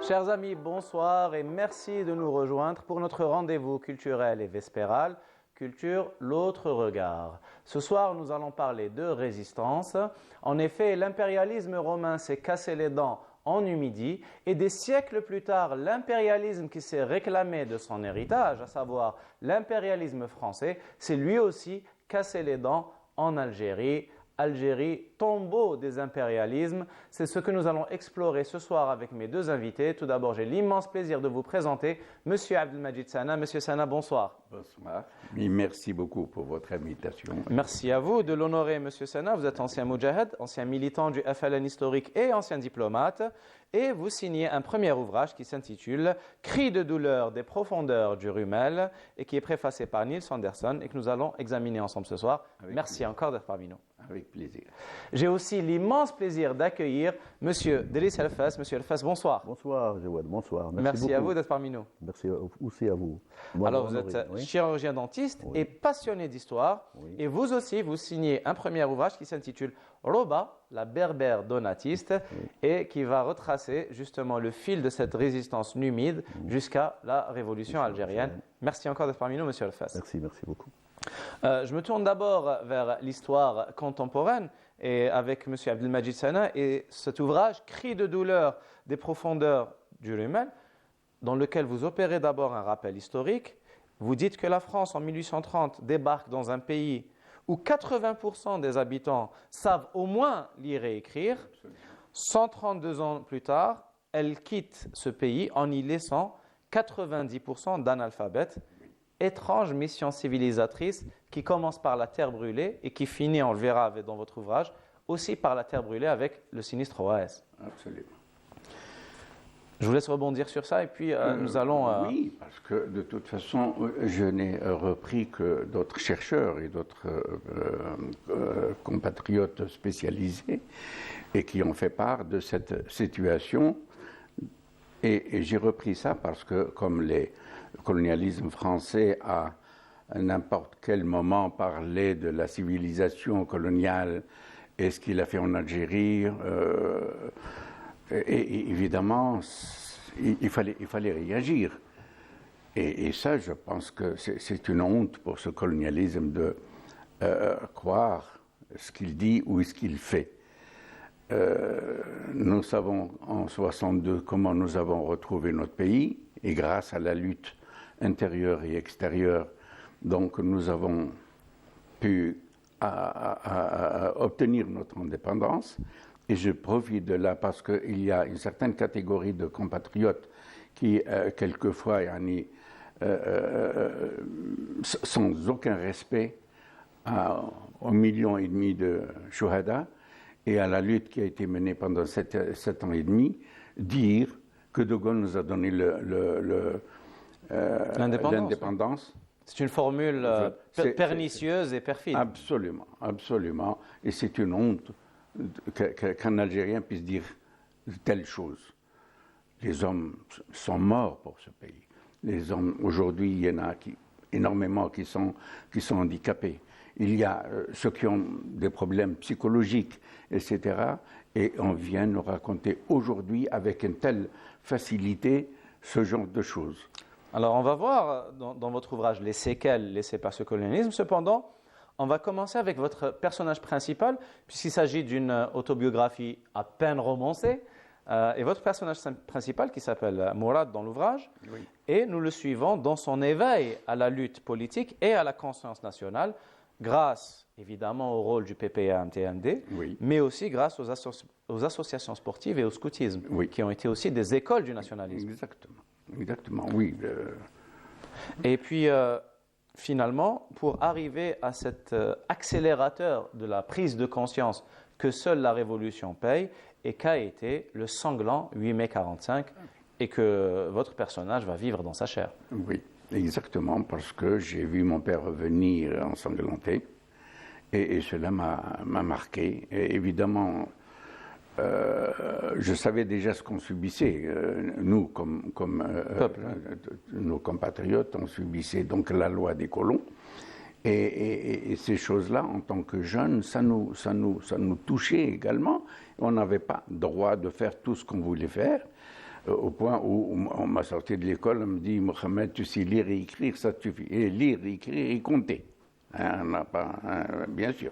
Chers amis, bonsoir et merci de nous rejoindre pour notre rendez-vous culturel et vespéral, Culture, l'autre regard. Ce soir, nous allons parler de résistance. En effet, l'impérialisme romain s'est cassé les dents en Numidie et des siècles plus tard, l'impérialisme qui s'est réclamé de son héritage, à savoir l'impérialisme français, s'est lui aussi cassé les dents en Algérie. Algérie, tombeau des impérialismes. C'est ce que nous allons explorer ce soir avec mes deux invités. Tout d'abord, j'ai l'immense plaisir de vous présenter M. Abdelmajid Sana. Monsieur Sana, bonsoir. Bonsoir. Et merci beaucoup pour votre invitation. Merci à vous de l'honorer, M. Sana. Vous êtes ancien moudjahid, ancien militant du FLN historique et ancien diplomate. Et vous signez un premier ouvrage qui s'intitule « Cris de douleur des profondeurs du Rumel » et qui est préfacé par Niels Anderson et que nous allons examiner ensemble ce soir. Merci encore d'être parmi nous. Avec plaisir. J'ai aussi l'immense plaisir d'accueillir M. Driss Elfas. Monsieur Elfas, bonsoir. Bonsoir, Jawad, bonsoir. Merci à vous d'être parmi nous. Merci aussi à vous. Alors, vous êtes chirurgien dentiste et passionné d'histoire. Oui. Et vous aussi, vous signez un premier ouvrage qui s'intitule Roba, la berbère donatiste, et qui va retracer justement le fil de cette résistance numide jusqu'à la révolution algérienne. Merci encore d'être parmi nous, Monsieur Elfas. Merci beaucoup. Je me tourne d'abord vers l'histoire contemporaine et avec M. Abdelmajid Sana et cet ouvrage, Cris de douleur des profondeurs du Rumel, dans lequel vous opérez d'abord un rappel historique. Vous dites que la France, en 1830, débarque dans un pays où 80% des habitants savent au moins lire et écrire. 132 ans plus tard, elle quitte ce pays en y laissant 90% d'analphabètes. Étrange mission civilisatrice qui commence par la terre brûlée et qui finit, on le verra dans votre ouvrage, aussi par la terre brûlée avec le sinistre OAS. Absolument. Je vous laisse rebondir sur ça et puis nous allons... Oui, parce que de toute façon, je n'ai repris que d'autres chercheurs et d'autres compatriotes spécialisés et qui ont fait part de cette situation. Et j'ai repris ça parce que, comme le colonialisme français a à n'importe quel moment parlé de la civilisation coloniale et ce qu'il a fait en Algérie, et évidemment, il fallait réagir. Et ça, je pense que c'est une honte pour ce colonialisme de croire ce qu'il dit ou ce qu'il fait. Nous savons en 1962 comment nous avons retrouvé notre pays et grâce à la lutte intérieure et extérieure, donc nous avons pu obtenir notre indépendance. Et je profite de là parce qu'il y a une certaine catégorie de compatriotes qui, quelquefois, sans aucun respect aux 1,5 million de shuhada et à la lutte qui a été menée pendant 7 ans et demi, dire que De Gaulle nous a donné l'indépendance. C'est une formule pernicieuse et perfide. Absolument, absolument. Et c'est une honte qu'un Algérien puisse dire telle chose. Les hommes sont morts pour ce pays. Les hommes, aujourd'hui, il y en a énormément qui sont handicapés. Il y a ceux qui ont des problèmes psychologiques, etc. Et on vient nous raconter aujourd'hui avec une telle facilité ce genre de choses. Alors on va voir dans votre ouvrage les séquelles laissées par ce colonialisme. Cependant, on va commencer avec votre personnage principal, puisqu'il s'agit d'une autobiographie à peine romancée. Et votre personnage principal, qui s'appelle Mourad dans l'ouvrage, oui. Et nous le suivons dans son éveil à la lutte politique et à la conscience nationale, grâce évidemment au rôle du PPA-MTMD, oui. mais aussi grâce aux associations sportives et au scoutisme, oui. qui ont été aussi des écoles du nationalisme. Exactement, oui. Et puis, finalement, pour arriver à cet accélérateur de la prise de conscience que seule la révolution paye, et qu'a été le sanglant 8 mai 1945, et que votre personnage va vivre dans sa chair. Oui, exactement, parce que j'ai vu mon père revenir ensanglanté, et cela m'a marqué. Et évidemment, je savais déjà ce qu'on subissait. Nous, comme Peuple. Nos compatriotes, on subissait donc la loi des colons. Et ces choses-là, en tant que jeunes, ça nous touchait également. On n'avait pas droit de faire tout ce qu'on voulait faire. au point où on m'a sorti de l'école, on me dit, Mohamed, tu sais lire et écrire, ça te suffit. Et lire, écrire et compter. Hein, on n'a pas, hein, bien sûr.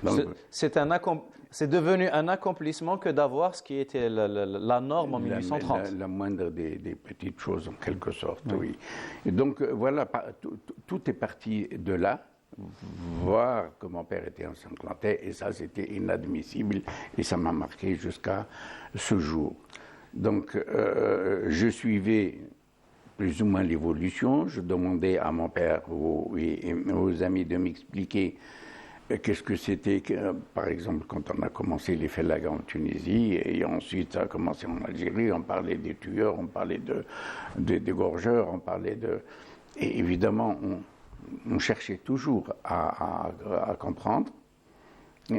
Donc, C'est devenu un accomplissement que d'avoir ce qui était la norme en 1830. La moindre des petites choses, en quelque sorte, oui. Et donc, voilà, tout est parti de là. Voir que mon père était ensanglanté, et ça, c'était inadmissible, et ça m'a marqué jusqu'à ce jour. Donc, je suivais plus ou moins l'évolution. Je demandais à mon père et aux amis de m'expliquer qu'est-ce que c'était, par exemple, quand on a commencé les Félagas en Tunisie, et ensuite ça a commencé en Algérie, on parlait des tueurs, on parlait des gorgeurs, on parlait de... Et évidemment, on cherchait toujours à comprendre,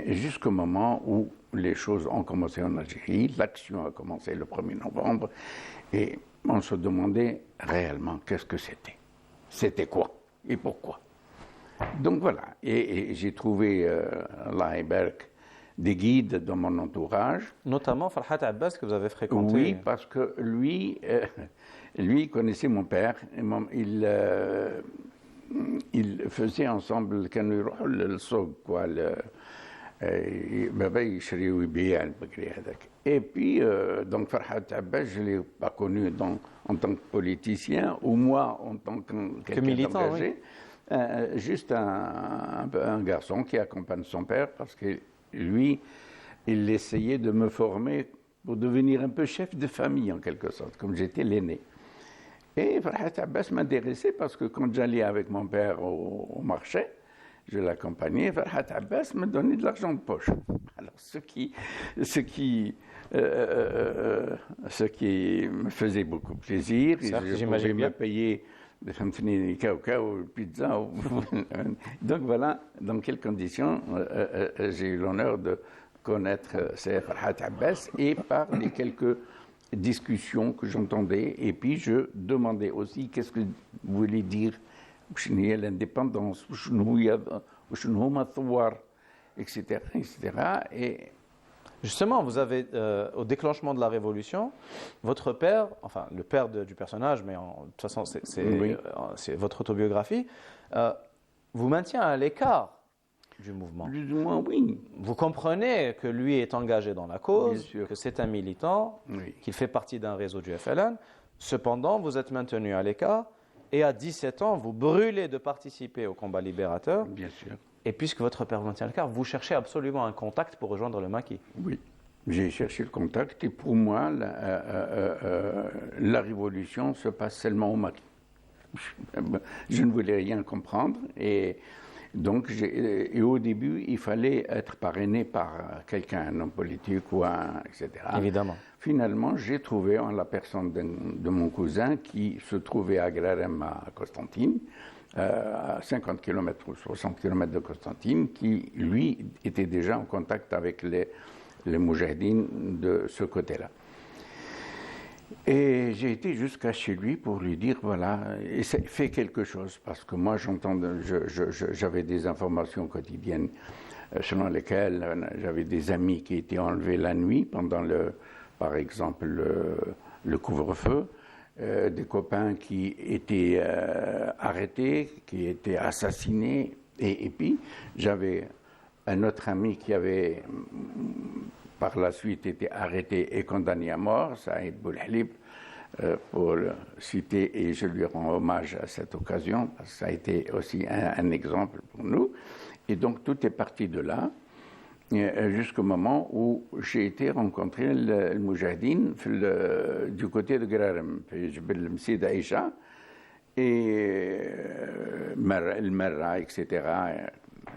jusqu'au moment où les choses ont commencé en Algérie, l'action a commencé le 1er novembre, et on se demandait réellement qu'est-ce que c'était. C'était quoi et pourquoi. Donc voilà, et j'ai trouvé, Allah Ibarak, des guides dans mon entourage. Notamment Farhat Abbas que vous avez fréquenté. Oui, parce que lui connaissait mon père. Il faisait ensemble le souk, quoi. Et puis, donc Farhat Abbas, je ne l'ai pas connu en tant que politicien, ou moi en tant que militant, engagé. Oui. Juste un garçon qui accompagne son père, parce que lui, il essayait de me former pour devenir un peu chef de famille, en quelque sorte, comme j'étais l'aîné. Et Farhat Abbas m'intéressait parce que quand j'allais avec mon père au marché, je l'accompagnais, Farhat Abbas me donnait de l'argent de poche. Alors, ce qui me faisait beaucoup plaisir, et je pouvais me payer des cacao, pizza. Donc voilà dans quelles conditions j'ai eu l'honneur de connaître Farhat Abbas, et par les quelques discussions que j'entendais, et puis je demandais aussi qu'est-ce que voulait dire l'indépendance, etc., etc. Et justement, vous avez, au déclenchement de la Révolution, votre père, enfin le père du personnage, mais de toute façon c'est votre autobiographie, vous maintient à l'écart du mouvement. Plus ou moins, oui. Vous comprenez que lui est engagé dans la cause, que c'est un militant, oui, qu'il fait partie d'un réseau du FLN. Cependant, vous êtes maintenu à l'écart, et à 17 ans, vous brûlez de participer au combat libérateur. Bien sûr. Et puisque votre père vous maintient à l'écart, vous cherchez absolument un contact pour rejoindre le maquis. Oui, j'ai cherché le contact, et pour moi, la révolution se passe seulement au maquis. Je ne voulais rien comprendre, et donc au début, il fallait être parrainé par quelqu'un, un homme politique ou etc. Évidemment. Finalement, j'ai trouvé en la personne de mon cousin qui se trouvait à Grarem, à Constantine, à 50 km ou 60 km de Constantine, qui, lui, était déjà en contact avec les moujahidines de ce côté-là. Et j'ai été jusqu'à chez lui pour lui dire, voilà, fais quelque chose, parce que moi, j'avais des informations quotidiennes selon lesquelles j'avais des amis qui étaient enlevés la nuit pendant par exemple, le couvre-feu, des copains qui étaient arrêtés, qui étaient assassinés, et puis j'avais un autre ami qui avait par la suite été arrêté et condamné à mort, Saïd Boulhalib, pour le citer, et je lui rends hommage à cette occasion, parce que ça a été aussi un exemple pour nous. Et donc tout est parti de là, jusqu'au moment où j'ai été rencontrer le Moujahidine du côté de Grarem, Jebel Msid Aïcha, et le Merra, etc.,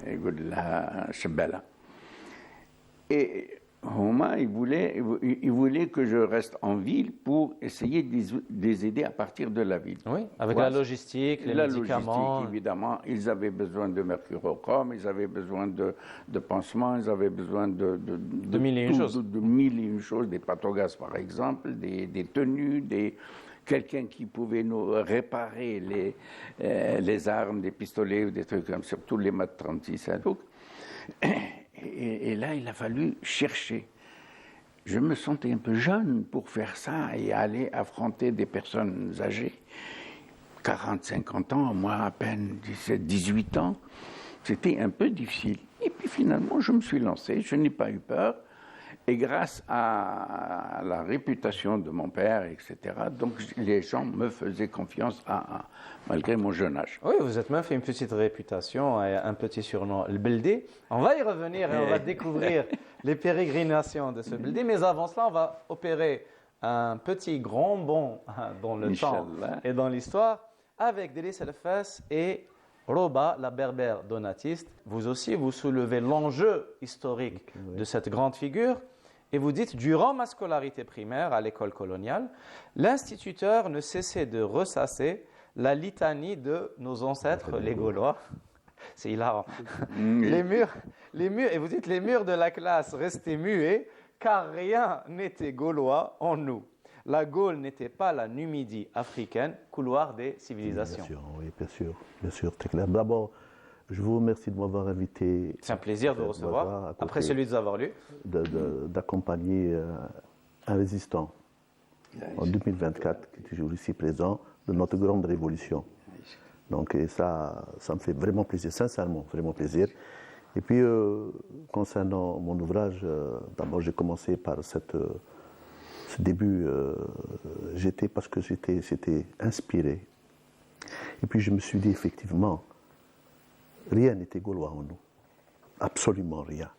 et Shebala. Et Homa, il voulait que je reste en ville pour essayer de les aider à partir de la ville. Oui, avec la logistique, les médicaments. Logistique, évidemment. Ils avaient besoin de mercurochrome, ils avaient besoin de pansements, ils avaient besoin de mille et une choses. De mille et une choses, des pataugas par exemple, des tenues, quelqu'un qui pouvait nous réparer les armes, des pistolets ou des trucs comme ça, surtout les mat 36 à donc. Et là, il a fallu chercher. je me sentais un peu jeune pour faire ça et aller affronter des personnes âgées. 40, 50 ans, moi à peine 17, 18 ans. C'était un peu difficile. Et puis finalement, je me suis lancé, je n'ai pas eu peur. Et grâce à la réputation de mon père, etc., donc les gens me faisaient confiance malgré mon jeune âge. Oui, vous êtes même fait une petite réputation et un petit surnom, le Beldé. On va y revenir et on va découvrir les pérégrinations de ce Beldé. Mais avant cela, on va opérer un petit grand bond dans le temps Inch'Allah. et dans l'histoire avec Délice El-Fès et Roba, la berbère donatiste. Vous aussi, vous soulevez l'enjeu historique de cette grande figure. Et vous dites, durant ma scolarité primaire à l'école coloniale, l'instituteur ne cessait de ressasser la litanie de nos ancêtres, les Gaulois. C'est hilarant. Les murs, et vous dites, les murs de la classe restaient muets, car rien n'était gaulois en nous. La Gaule n'était pas la Numidie africaine, couloir des civilisations. Bien sûr, oui, bien sûr, très clair. D'abord, je vous remercie de m'avoir invité. C'est un plaisir de vous recevoir, après celui de vous avoir lu. D'accompagner un résistant en 2024, qui est toujours ici présent, de notre grande révolution. Donc, et ça me fait vraiment plaisir, sincèrement, vraiment plaisir. Et puis, concernant mon ouvrage, d'abord, j'ai commencé par ce début, parce que j'étais inspiré. Et puis, je me suis dit, effectivement, rien n'était gaulois en nous. Absolument rien.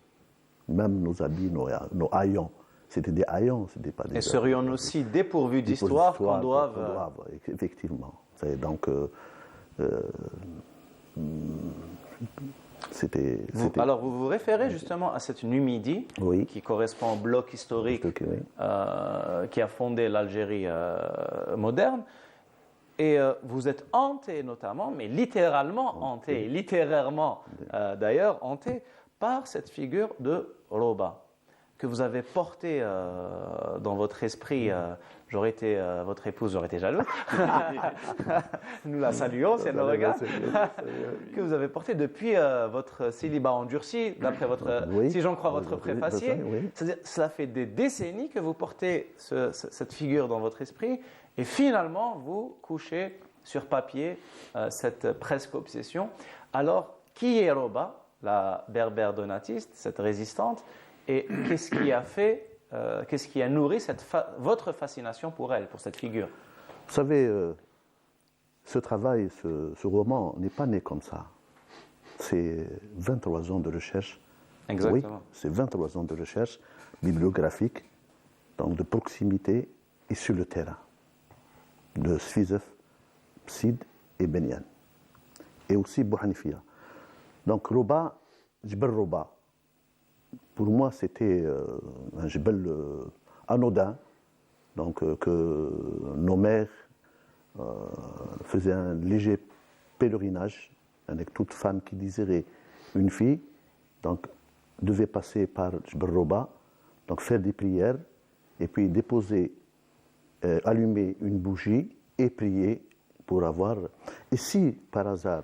Même nos habits, nos haillons. C'était des haillons, c'était pas des... Et serions-nous aussi dépourvus d'histoire qu'on doive... Effectivement. Donc, c'était... Alors, vous vous référez justement à cette Numidie, Oui. qui correspond au bloc historique qui a fondé l'Algérie moderne. Et vous êtes hanté notamment, mais littéralement hanté, littérairement d'ailleurs hanté, par cette figure de Roba, que vous avez portée dans votre esprit. J'aurais été votre épouse, j'aurais été jaloux. Nous la saluons si elle nous regarde. Que vous avez portée depuis votre célibat endurci, d'après votre, si j'en crois votre préfacier. C'est-à-dire, cela fait des décennies que vous portez cette figure dans votre esprit. Et finalement, vous couchez sur papier cette presque obsession. Alors, qui est Roba, la berbère donatiste, cette résistante, et qu'est-ce qui a fait, qu'est-ce qui a nourri votre fascination pour elle, pour cette figure? Vous savez, ce travail, ce roman n'est pas né comme ça. C'est 23 ans de recherche. Exactement. Oui, c'est 23 ans de recherche bibliographique, donc de proximité et sur le terrain, de Sfizef, Sid et Benyan, et aussi Bouhanifia. Donc Roba, Jbel Roba, pour moi c'était un Jbel anodin, donc que nos mères faisaient un léger pèlerinage avec toute femme qui désirait une fille, donc devait passer par Jbel Roba, donc faire des prières et puis déposer, allumer une bougie et prier pour avoir. Et si par hasard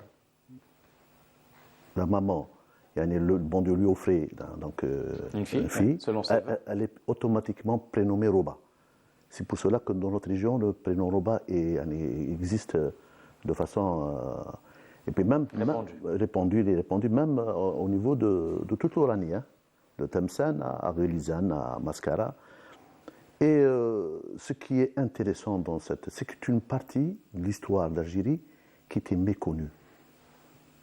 la maman, le bon Dieu lui offrait donc, une fille, selon elle est automatiquement prénommée Roba. C'est pour cela que dans notre région, le prénom Roba existe de façon et puis même répandu même au niveau de toute l'Oranie, hein, de Tlemcen à Relizane, à Mascara. Et ce qui est intéressant dans c'est que c'est une partie de l'histoire d'Algérie qui était méconnue.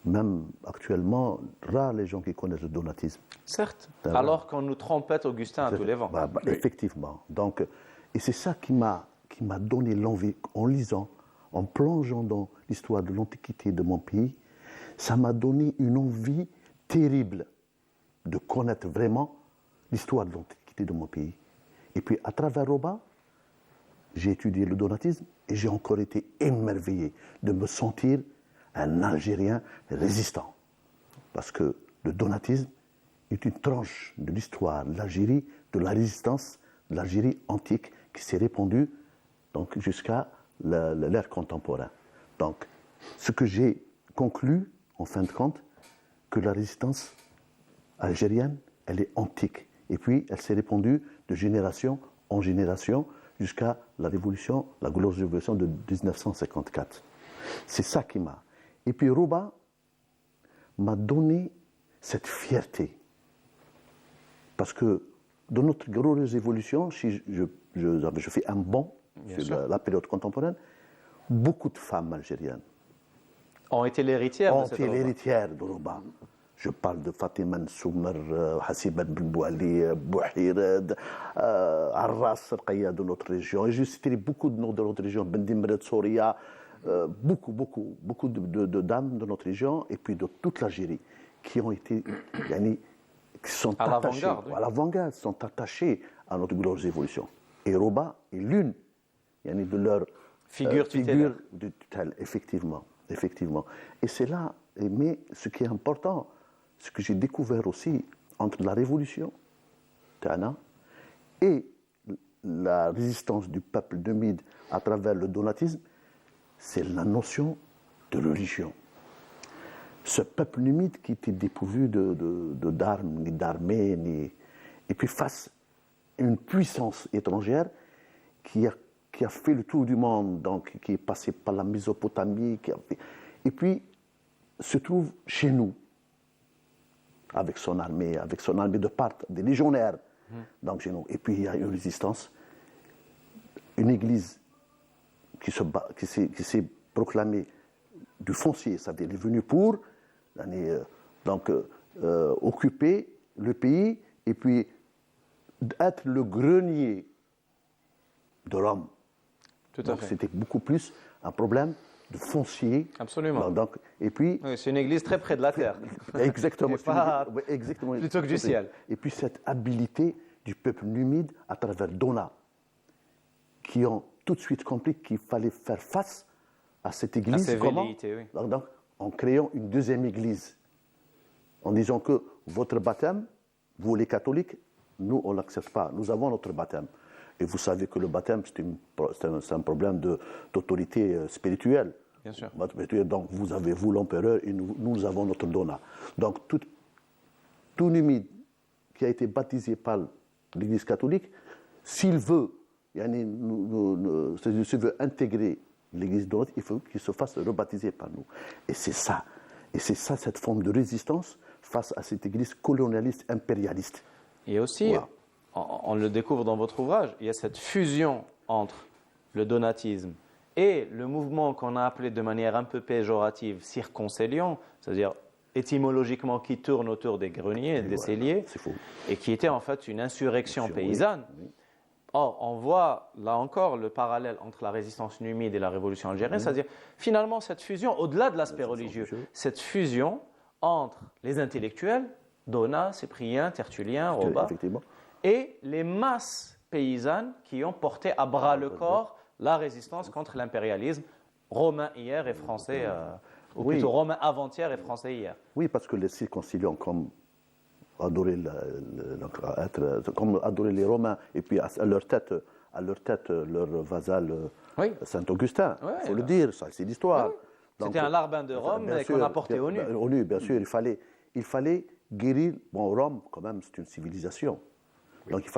Même actuellement, rares les gens qui connaissent le donatisme. Certes, alors qu'on nous trompette Augustin à tous les vents. Effectivement. Donc, et c'est ça qui m'a donné l'envie, en lisant, en plongeant dans l'histoire de l'Antiquité de mon pays, ça m'a donné une envie terrible de connaître vraiment l'histoire de l'Antiquité de mon pays. Et puis, à travers Roba, j'ai étudié le donatisme et j'ai encore été émerveillé de me sentir un Algérien résistant. Parce que le donatisme est une tranche de l'histoire de l'Algérie, de la résistance de l'Algérie antique qui s'est répandue donc, jusqu'à l'ère contemporaine. Donc, ce que j'ai conclu, en fin de compte, que la résistance algérienne, elle est antique. Et puis, elle s'est répandue de génération en génération jusqu'à la révolution, la glorieuse révolution de 1954. C'est ça qui m'a... Et puis, Roba m'a donné cette fierté. Parce que dans notre glorieuse évolution, si je fais un bond sur la période contemporaine, beaucoup de femmes algériennes ont été l'héritière de cette Roba. l'héritière de Roba. Je parle de Fatima Nsoumer, Hassibat Boali, Bouhired, Arras, Rqaya de notre région. Et je citerai beaucoup de noms de notre région, Bendimred, Soria, beaucoup de dames de notre région et puis de toute l'Algérie qui ont été, qui sont à attachées à l'avant-garde, sont attachées à notre glorieuse évolution. Et Roba est l'une de leurs figures de tutelle, effectivement. Et c'est là, mais ce qui est important, ce que j'ai découvert aussi entre la révolution, Tana, et la résistance du peuple numide à travers le donatisme, c'est la notion de religion. Ce peuple numide qui était dépourvu d'armes, ni d'armées, et puis face à une puissance étrangère qui a fait le tour du monde, donc qui est passé par la Mésopotamie, et puis se trouve chez nous, avec son armée de part, des légionnaires, donc chez nous. Et puis il y a une résistance, une église qui s'est proclamée du foncier, c'est-à-dire elle est venue pour occuper le pays et puis être le grenier de Rome. Donc c'était beaucoup plus un problème de foncier. Absolument. Et puis, oui, c'est une église très près de la terre. Exactement. Exactement. Plutôt que du ciel. Et puis cette habileté du peuple numide à travers Dona, qui ont tout de suite compris qu'il fallait faire face à cette église. À ces velléités, oui. Donc, en créant une deuxième église, en disant que votre baptême, vous les catholiques, nous on ne l'accepte pas. Nous avons notre baptême. Et vous savez que le baptême, c'est un problème d'autorité spirituelle. Bien sûr. Donc vous avez, vous, l'empereur, et nous avons notre dona. Donc tout numide qui a été baptisé par l'Église catholique, s'il veut, s'il veut intégrer l'Église donate, il faut qu'il se fasse rebaptiser par nous. Et c'est ça. Et c'est ça, cette forme de résistance face à cette Église colonialiste, impérialiste. Et aussi... Wow. On le découvre dans votre ouvrage, il y a cette fusion entre le donatisme et le mouvement qu'on a appelé de manière un peu péjorative circoncilion, c'est-à-dire étymologiquement qui tourne autour des greniers, des celliers, et qui était en fait une insurrection paysanne. Oui. Or, on voit là encore le parallèle entre la résistance numide et la révolution algérienne, c'est-à-dire finalement cette fusion, au-delà de l'aspect religieux, cette fusion entre les intellectuels, Donat, Cyprien, Tertullien, Roba, et les masses paysannes qui ont porté à bras le corps la résistance contre l'impérialisme romain hier et français, ou plutôt romain avant-hier et français hier. Oui, parce que les circonciliants, comme adorer les Romains, et puis à leur tête leur vassal Saint-Augustin, il faut le dire, ça c'est l'histoire. Oui. C'était un larbin de Rome qu'on a porté au nu. Au nu, bien sûr, il fallait guérir, Rome quand même c'est une civilisation. Donc il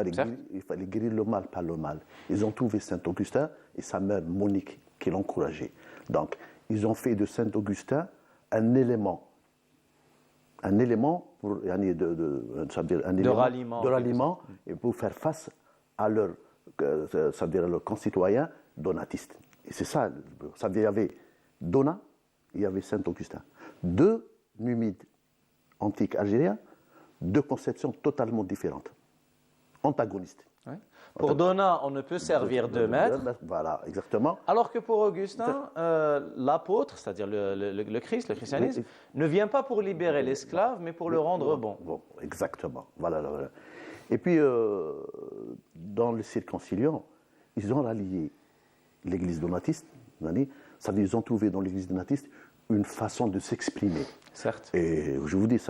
fallait guérir le mal par le mal. Ils ont trouvé Saint-Augustin et sa mère Monique qui l'encourageait. Donc ils ont fait de Saint-Augustin un élément pour, de ralliement et pour faire face à leurs concitoyens donatistes. Et c'est ça, il y avait Donat, il y avait Saint-Augustin. Deux numides antiques algériens, deux conceptions totalement différentes. Antagonistes. Oui. Pour Donat, on ne peut servir de maître. Voilà, exactement. Alors que pour Augustin, l'apôtre, c'est-à-dire le Christ, le christianisme, ne vient pas pour libérer l'esclave, mais pour le rendre bon. Exactement. Voilà. Et puis, dans le circoncilion, ils ont rallié l'église donatiste. C'est-à-dire, ils ont trouvé dans l'église donatiste une façon de s'exprimer. Certes. Et je vous dis,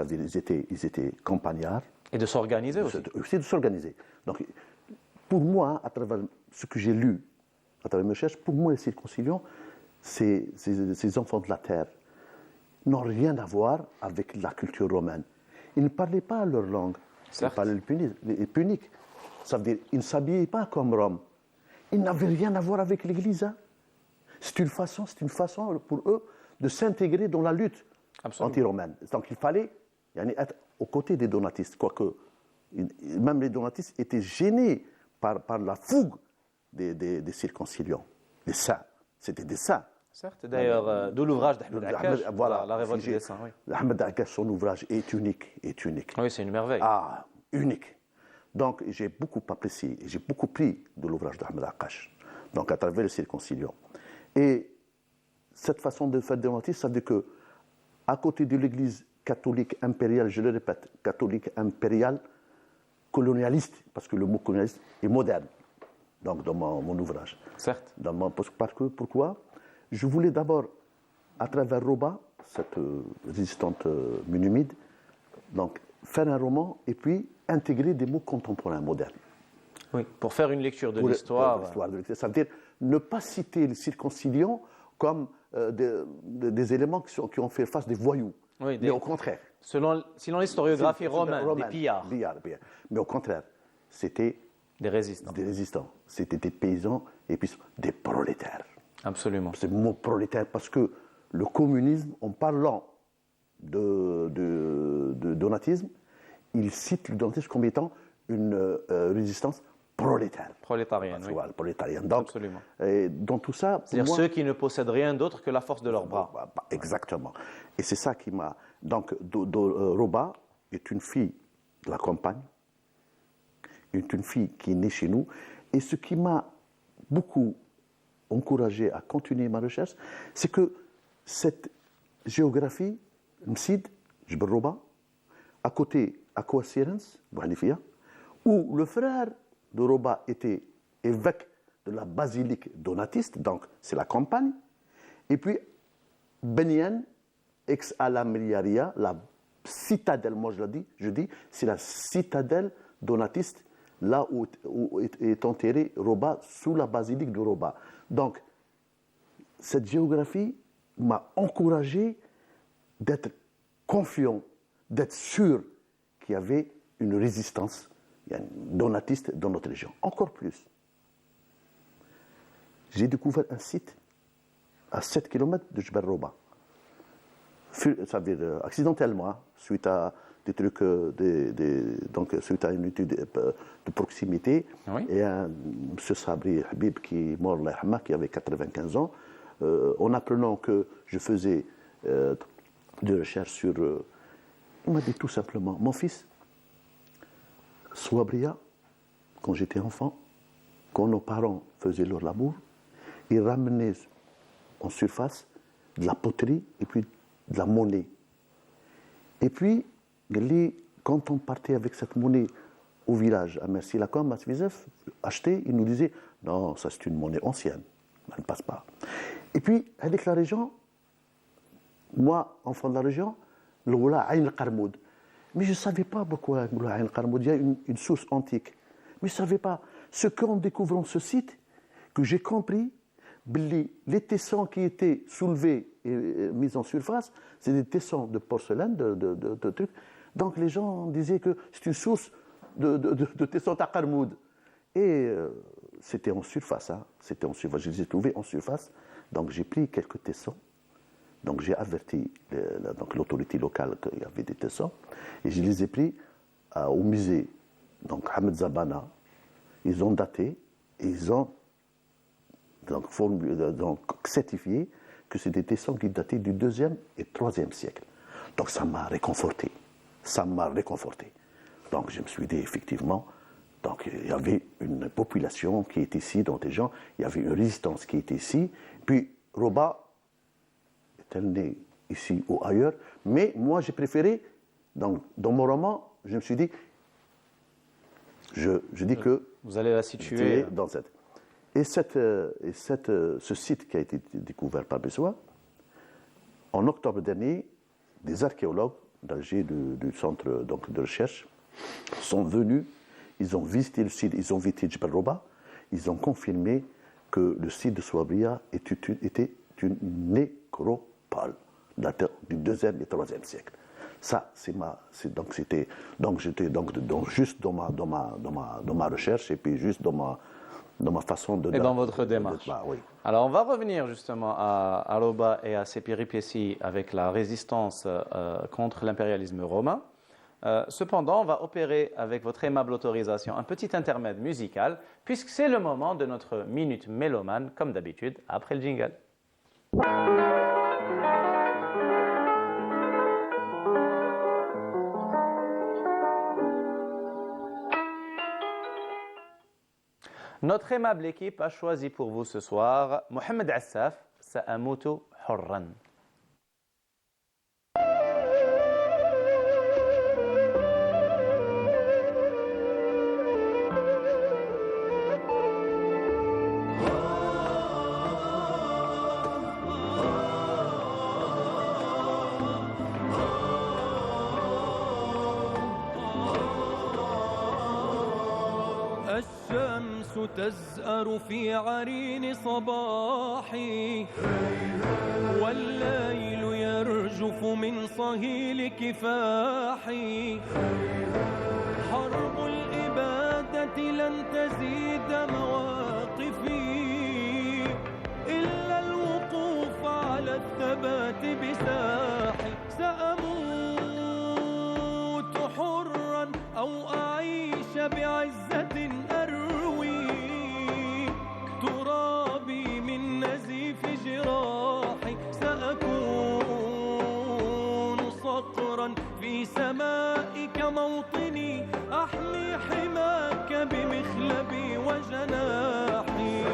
ils étaient campagnards. Et de s'organiser aussi. C'est de s'organiser. Donc, pour moi, à travers ce que j'ai lu, à travers mes recherches, pour moi, les circoncilions, ces enfants de la terre n'ont rien à voir avec la culture romaine. Ils ne parlaient pas leur langue. Certes. Il parlait les puniques. Ça veut dire qu'ils ne s'habillaient pas comme Rome. Ils n'avaient rien à voir avec l'Église. Hein. C'est une façon pour eux de s'intégrer dans la lutte anti-romaine. Donc il fallait être aux côtés des donatistes. Quoique, même les donatistes étaient gênés par la fougue des circonciliants. Les saints. C'était des saints. Certes, d'ailleurs, d'où l'ouvrage d'Ahmed Akash, voilà, la révolte des saints. Oui. Ahmed Akash, son ouvrage est unique. Oui, c'est une merveille. Ah, unique. Donc, j'ai beaucoup apprécié, j'ai beaucoup pris de l'ouvrage d'Ahmed Akash, donc à travers les circonciliants. Et cette façon de faire des donatistes, ça veut dire que, à côté de l'Église catholique impériale, je le répète, catholique impériale, colonialiste, parce que le mot colonialiste est moderne, donc dans mon ouvrage. Certes. Pourquoi ? Je voulais d'abord, à travers Roba, cette résistante Munumide, donc faire un roman et puis intégrer des mots contemporains, modernes. Oui, pour faire une lecture de l'histoire. Ça veut dire ne pas citer les circonciliants comme des éléments qui ont fait face des voyous. Oui, mais au contraire. Selon l'historiographie romaine, des pillards. Mais au contraire, c'était des résistants. Des résistants. C'était des paysans et puis des prolétaires. Absolument. C'est le mot prolétaire parce que le communisme, en parlant de donatisme, il cite le donatisme comme étant une résistance prolétaire. Prolétarienne, oui. Voilà, prolétarienne. Donc, absolument. Et dans tout ça... C'est-à-dire ceux qui ne possèdent rien d'autre que la force de leurs bras. Exactement. Et c'est ça qui m'a... Donc, Roba est une fille de la campagne, est une fille qui est née chez nous, et ce qui m'a beaucoup encouragé à continuer ma recherche, c'est que cette géographie, Msid, Jbel Roba, à côté, à Kouassirens, Bouhanifia, où le frère de Roba était évêque de la basilique donatiste, donc c'est la campagne, et puis Benyen, ex-Alamriaria, la citadelle, moi je dis, c'est la citadelle donatiste, là où est enterré Roba, sous la basilique de Roba. Donc, cette géographie m'a encouragé d'être confiant, d'être sûr qu'il y avait une résistance donatiste dans notre région. Encore plus. J'ai découvert un site à 7 km de Jbel Roba. Ça veut dire accidentellement, suite à des trucs, donc suite à une étude de proximité. Oui. Et un M. Sabri Habib qui est mort, qui avait 95 ans, en apprenant que je faisais des recherches sur... il m'a dit tout simplement, mon fils, Souabria, quand j'étais enfant, quand nos parents faisaient leur labour, ils ramenaient en surface de la poterie et puis de la monnaie. Et puis, quand on partait avec cette monnaie au village, à Merci-Lacom, à Svizef, acheter, ils nous disaient non, ça c'est une monnaie ancienne, elle ne passe pas. Et puis, avec la région, moi, enfant de la région, le Oula Aïn al-Qarmoud. Mais je ne savais pas pourquoi Oula Aïn al-Qarmoud, il y a une source antique. Mais je ne savais pas. Ce qu'en découvrant ce site, que j'ai compris, les tessons qui étaient soulevés et mis en surface, c'est des tessons de porcelaine, de trucs. Donc les gens disaient que c'est une source de tessons Taqarmoud. Et c'était en surface. Hein. C'était en surface. Je les ai trouvés en surface. Donc j'ai pris quelques tessons. Donc j'ai averti l'autorité locale qu'il y avait des tessons. Et je les ai pris au musée. Donc Ahmed Zabana. Ils ont daté. Et ils ont donc certifié que c'est des tessons qui dataient du 2e et 3e siècle. Donc ça m'a réconforté. Donc je me suis dit effectivement, donc il y avait une population qui était ici, dont des gens, il y avait une résistance qui était ici. Puis Roba est-elle née ici ou ailleurs, mais moi j'ai préféré, dans mon roman, je me suis dit, je dis que vous allez la situer dans cette. Et ce site qui a été découvert par Bessois, en octobre dernier, des archéologues d'Alger, du centre donc, de recherche, sont venus, ils ont visité le site, ils ont visité Jbel Roba, ils ont confirmé que le site de Souabria était une nécropole datant du 2e et 3e siècle. Ça, donc j'étais donc juste dans ma recherche et puis juste dans ma façon de... Et dans votre démarche. Oui. Alors, on va revenir justement à Aroba et à ses péripéties avec la résistance contre l'impérialisme romain. Cependant, on va opérer, avec votre aimable autorisation, un petit intermède musical, puisque c'est le moment de notre minute mélomane, comme d'habitude, après le jingle. Notre aimable équipe a choisi pour vous ce soir Mohamed Assaf, Sa'amutu Hurran. الشمس تزأر في عرين صباحي والليل يرجف من صهيل كفاحي حرب الإبادة لن تزيد مواقفي إلا الوقوف على الثبات بساحي سأموت حرا أو أعيش بعزة أروي ترابي من نزيف جراحي سأكون صقرا في سمائك موطني أحمي حماك بمخلبي وجناحي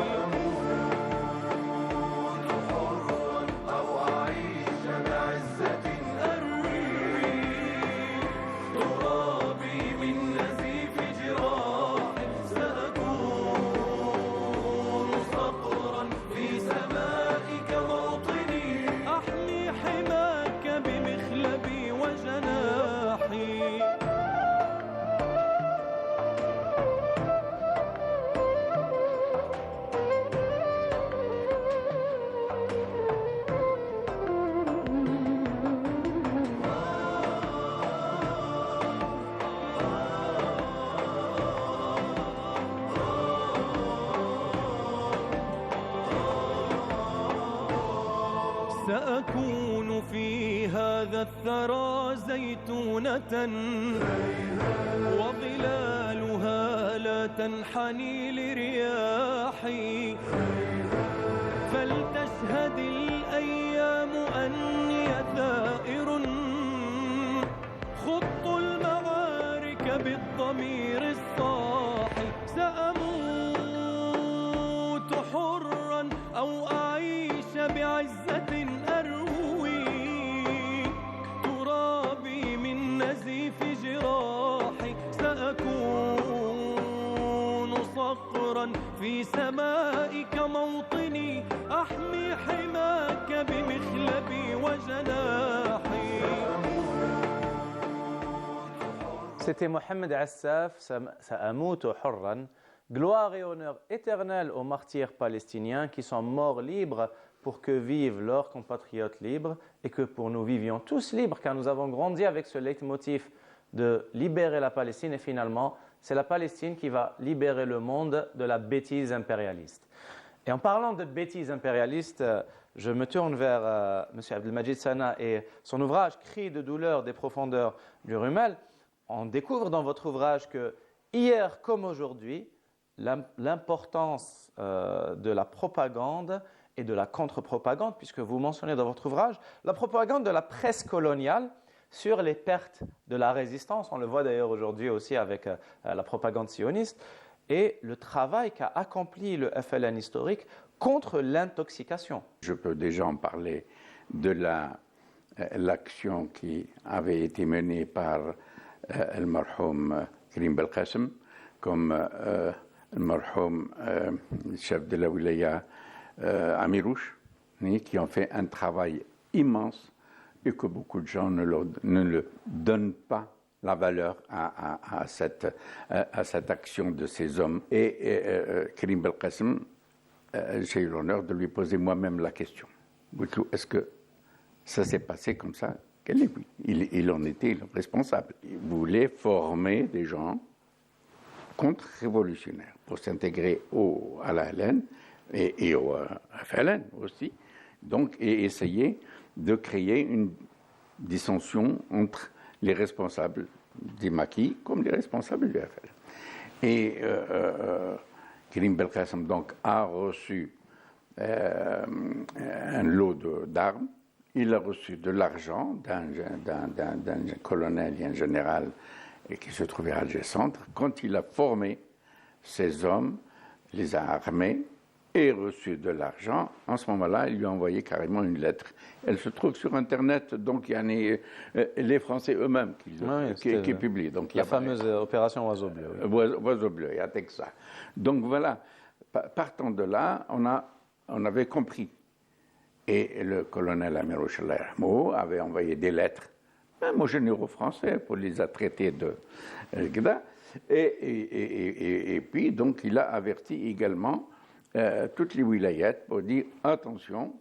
سأكون في هذا الثرى زيتونة وظلالها لا تنحني لرياحي فلتشهد الأيام أني ثائر خضت المعارك بالضمير الصاحي سأموت حرا أو أعيش بعزة أروي ترابي من نزيف جراحي سأكون صقرا في سمائك موطني أحمي حماك بمخلبي وجناحي. C'était Mohamed Assaf, Sa'amutu Hurran. Gloire et honneur éternel aux martyrs palestiniens qui sont morts libres pour que vivent leurs compatriotes libres et que pour nous vivions tous libres, car nous avons grandi avec ce leitmotiv de libérer la Palestine et finalement c'est la Palestine qui va libérer le monde de la bêtise impérialiste. Et en parlant de bêtise impérialiste, je me tourne vers M. Abdelmajid Sana et son ouvrage Cris de douleur des profondeurs du Rummel. On découvre dans votre ouvrage que hier comme aujourd'hui, l'importance de la propagande et de la contre-propagande, puisque vous mentionnez dans votre ouvrage la propagande de la presse coloniale sur les pertes de la résistance. On le voit d'ailleurs aujourd'hui aussi avec la propagande sioniste et le travail qu'a accompli le FLN historique contre l'intoxication. Je peux déjà en parler de l'action qui avait été menée par le marhoum Karim Belkacem, comme le marhoum chef de la wilaya Amirouche, qui ont fait un travail immense et que beaucoup de gens ne le donnent pas la valeur à cette action de ces hommes. Et Karim Belkacem, j'ai eu l'honneur de lui poser moi-même la question. Est-ce que ça s'est passé comme ça? Oui, il en était le responsable. Il voulait former des gens contre-révolutionnaires pour s'intégrer à la LN et au FLN aussi, donc, et essayer de créer une dissension entre les responsables des maquis comme les responsables du FLN. Et Karim Belkacem donc a reçu un lot d'armes. Il a reçu de l'argent d'un colonel et un général qui se trouvait à Alger Centre. Quand il a formé ces hommes, les a armés et reçu de l'argent, en ce moment-là, il lui a envoyé carrément une lettre. Elle se trouve sur Internet, donc il y en a les Français eux-mêmes qui publient. Donc, la fameuse opération Oiseau Bleu. Oiseau Bleu, il y a que ça. Donc voilà, partant de là, on avait compris. Et le colonel Amirou Chalayahmou avait envoyé des lettres, même aux généraux français, pour les traités de Gda. Et puis, donc, il a averti également toutes les wilayats pour dire attention,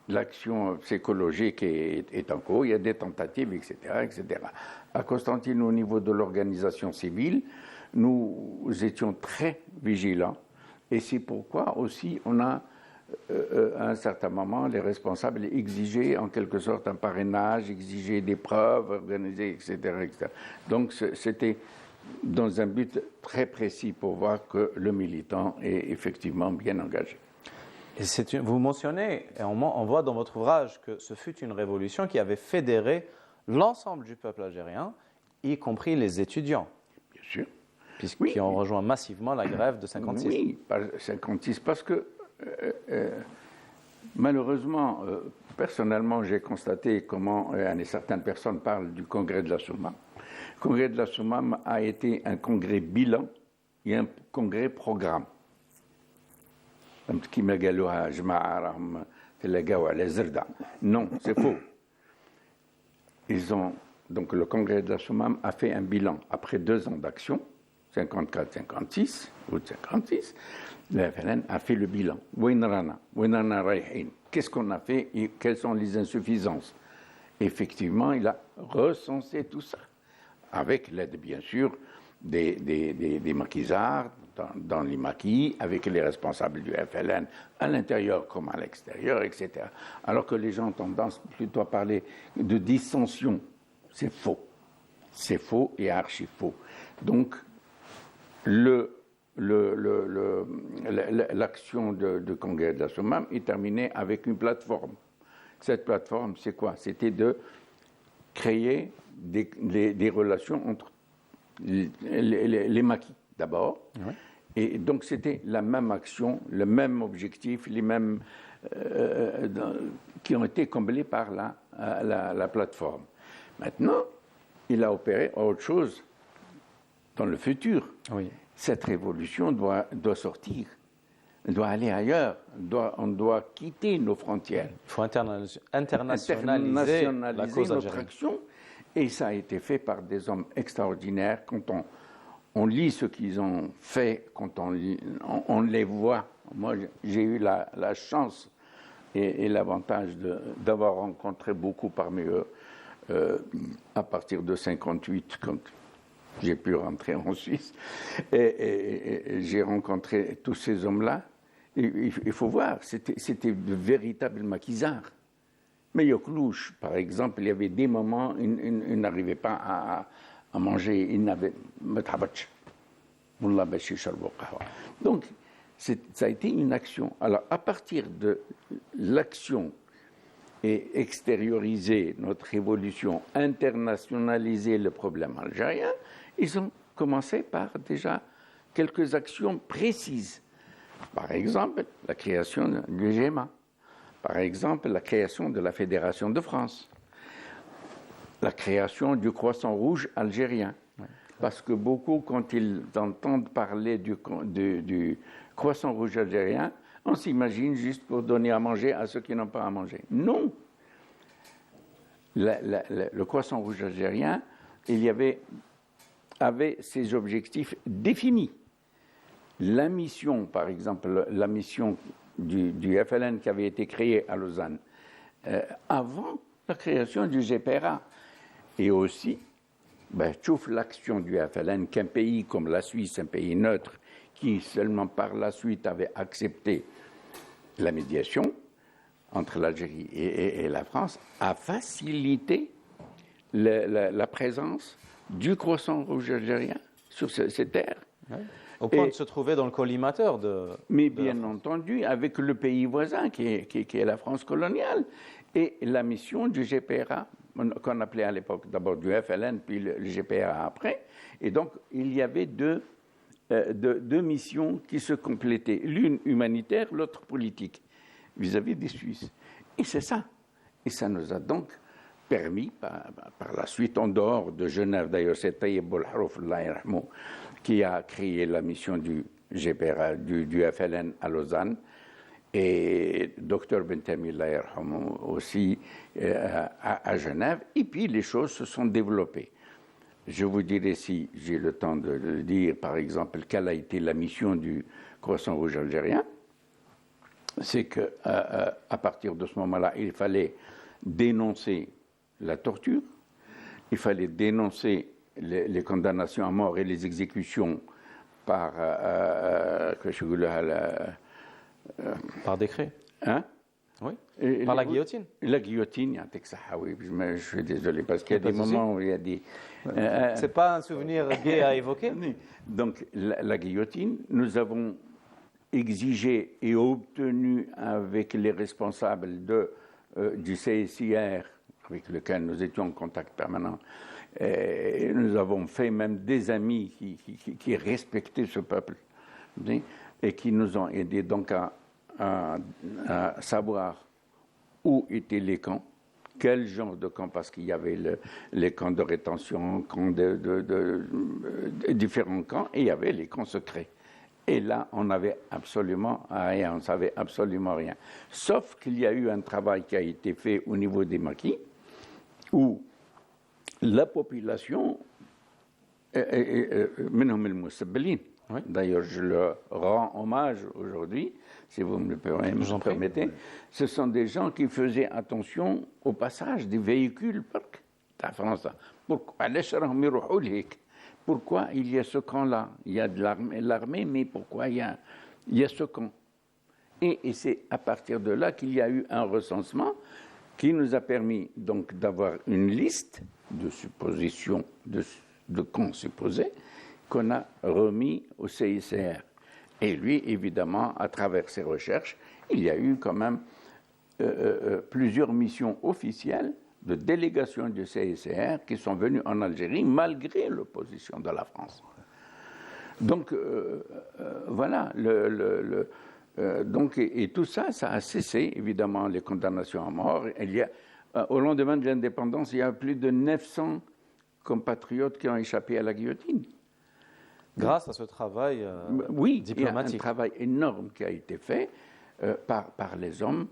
l'action psychologique est en cours, il y a des tentatives, etc., etc. À Constantine, au niveau de l'organisation civile, nous étions très vigilants. Et c'est pourquoi aussi on a, à un certain moment, les responsables exigeaient en quelque sorte un parrainage, exigeaient des preuves, organiser, etc., etc. Donc c'était dans un but très précis pour voir que le militant est effectivement bien engagé. Et vous mentionnez, et on voit dans votre ouvrage que ce fut une révolution qui avait fédéré l'ensemble du peuple algérien, y compris les étudiants. Bien sûr. Qui ont rejoint massivement la grève de 56. Oui, 56, parce que malheureusement, personnellement, j'ai constaté comment certaines personnes parlent du congrès de la Soumam. Le congrès de la Soumam a été un congrès bilan et un congrès programme. Non, c'est faux. Donc le congrès de la Soumam a fait un bilan après 2 ans d'action, 54-56, août 56, le FLN a fait le bilan. Qu'est-ce qu'on a fait et quelles sont les insuffisances? Effectivement, il a recensé tout ça, avec l'aide, bien sûr, des maquisards dans les maquis, avec les responsables du FLN, à l'intérieur comme à l'extérieur, etc. Alors que les gens ont tendance plutôt à parler de dissension. C'est faux. C'est faux et archi faux. Donc, l'action de congrès de la Soumam est terminée avec une plateforme. Cette plateforme, c'est quoi? C'était de créer des relations entre les maquis, d'abord. Oui. Et donc, c'était la même action, le même objectif, les mêmes qui ont été comblés par la plateforme. Maintenant, il a opéré autre chose dans le futur. Oui. Cette révolution doit sortir, doit aller ailleurs, on doit quitter nos frontières. Il faut internationaliser la cause notre action. Et ça a été fait par des hommes extraordinaires. Quand on lit ce qu'ils ont fait, quand on les voit. Moi, j'ai eu la chance et l'avantage d'avoir rencontré beaucoup parmi eux à partir de 58, quand j'ai pu rentrer en Suisse. Et j'ai rencontré tous ces hommes-là. Il faut voir, c'était de véritables maquisards. Mais Yoklouch, par exemple, il y avait des moments où il n'arrivait pas à manger, il n'avait donc, ça a été une action. Alors, à partir de l'action et extérioriser notre révolution, internationaliser le problème algérien, ils ont commencé par déjà quelques actions précises. Par exemple, la création du GEMA. Par exemple, la création de la Fédération de France, la création du Croissant Rouge algérien. Ouais. Parce que beaucoup, quand ils entendent parler du Croissant Rouge algérien, on s'imagine juste pour donner à manger à ceux qui n'ont pas à manger. Non. Le Croissant Rouge algérien, avait ses objectifs définis. La mission, par exemple, la mission du FLN qui avait été créé à Lausanne avant la création du GPRA. Et aussi, trouve l'action du FLN qu'un pays comme la Suisse, un pays neutre, qui seulement par la suite avait accepté la médiation entre l'Algérie et la France, a facilité la présence du croissant rouge algérien sur ces terres. Ouais. Au point de se trouver dans le collimateur de... Mais bien entendu, avec le pays voisin qui est la France coloniale. Et la mission du GPRA, qu'on appelait à l'époque d'abord du FLN, puis le GPRA après. Et donc, il y avait deux missions qui se complétaient. L'une humanitaire, l'autre politique, vis-à-vis des Suisses. Et c'est ça. Et ça nous a donc permis, par la suite, en dehors de Genève, d'ailleurs, c'est Tayyip Boulharouf, qui a créé la mission du GPRA, du FLN à Lausanne, et Dr Bentami aussi à Genève. Et puis les choses se sont développées. Je vous dirai, si j'ai le temps de le dire, par exemple, quelle a été la mission du Croissant Rouge algérien. C'est qu'à partir de ce moment-là, il fallait dénoncer la torture, il fallait dénoncer les condamnations à mort et les exécutions par décret. Hein? Oui. Par la guillotine. La guillotine, oui. Je suis désolé parce qu'il y a des moments où il y a des. C'est pas un souvenir gai à évoquer. Donc la guillotine, nous avons exigé et obtenu avec les responsables du CSIR, avec lequel nous étions en contact permanent. Et nous avons fait même des amis qui respectaient ce peuple et qui nous ont aidés donc à savoir où étaient les camps, quel genre de camps, parce qu'il y avait les camps de rétention, différents camps, et il y avait les camps secrets. Et là, on n'avait absolument rien, on ne savait absolument rien. Sauf qu'il y a eu un travail qui a été fait au niveau des maquis, où la population, d'ailleurs je leur rends hommage aujourd'hui, si vous me le permettez, ce sont des gens qui faisaient attention au passage des véhicules en France. Pourquoi il y a ce camp-là? Il y a de l'armée, mais pourquoi il y a ce camp? Et c'est à partir de là qu'il y a eu un recensement qui nous a permis donc d'avoir une liste de suppositions, de camps supposés, qu'on a remis au CICR. Et lui, évidemment, à travers ses recherches, il y a eu quand même plusieurs missions officielles de délégation du CICR qui sont venues en Algérie malgré l'opposition de la France. Donc, voilà, donc, et tout ça, ça a cessé, évidemment, les condamnations à mort. Au lendemain de l'indépendance, il y a plus de 900 compatriotes qui ont échappé à la guillotine. Grâce à ce travail diplomatique. Oui, il y a un travail énorme qui a été fait par les hommes,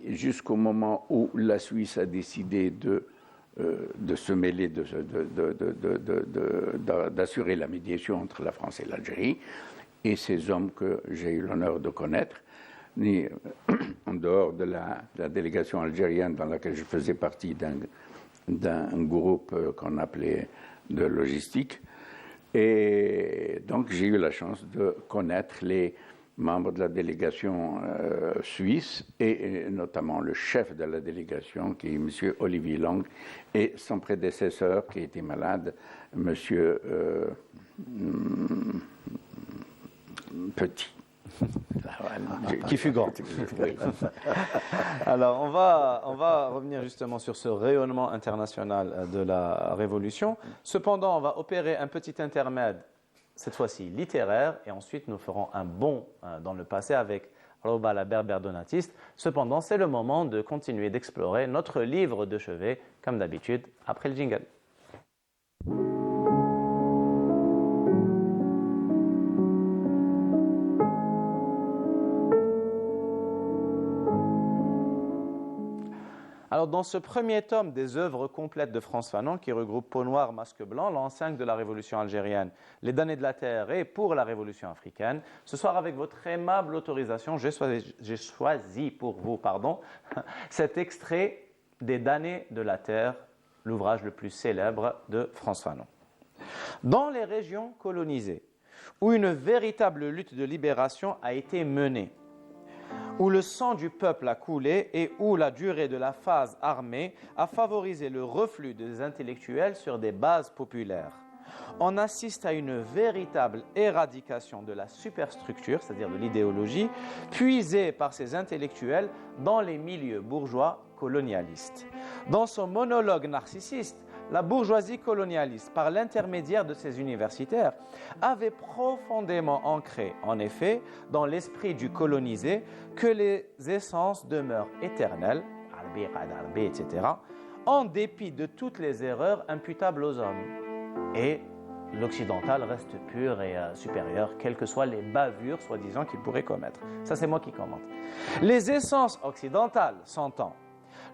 jusqu'au moment où la Suisse a décidé de se mêler, d'assurer la médiation entre la France et l'Algérie. Et ces hommes que j'ai eu l'honneur de connaître, en dehors de la délégation algérienne dans laquelle je faisais partie d'un groupe qu'on appelait de logistique. Et donc j'ai eu la chance de connaître les membres de la délégation suisse et notamment le chef de la délégation qui est M. Olivier Lang et son prédécesseur qui était malade, M. Petit. Qui fut grand. Alors, on va revenir justement sur ce rayonnement international de la Révolution. Cependant, on va opérer un petit intermède, cette fois-ci littéraire, et ensuite nous ferons un bond dans le passé avec Roba la Berbère Donatiste. Cependant, c'est le moment de continuer d'explorer notre livre de chevet, comme d'habitude, après le jingle. Alors, dans ce premier tome des œuvres complètes de Frantz Fanon, qui regroupe Peau noire, masque blanc, l'enceinte de la Révolution algérienne, les damnés de la terre et pour la Révolution africaine, ce soir, avec votre aimable autorisation, j'ai choisi pour vous cet extrait des damnés de la terre, l'ouvrage le plus célèbre de Frantz Fanon. Dans les régions colonisées, où une véritable lutte de libération a été menée, où le sang du peuple a coulé et où la durée de la phase armée a favorisé le reflux des intellectuels sur des bases populaires, on assiste à une véritable éradication de la superstructure, c'est-à-dire de l'idéologie, puisée par ces intellectuels dans les milieux bourgeois colonialistes. Dans son monologue narcissiste, la bourgeoisie colonialiste, par l'intermédiaire de ses universitaires, avait profondément ancré, en effet, dans l'esprit du colonisé, que les essences demeurent éternelles, etc., en dépit de toutes les erreurs imputables aux hommes. Et l'occidental reste pur et supérieur, quelles que soient les bavures, soi-disant, qu'il pourrait commettre. Ça, c'est moi qui commente. Les essences occidentales, s'entend.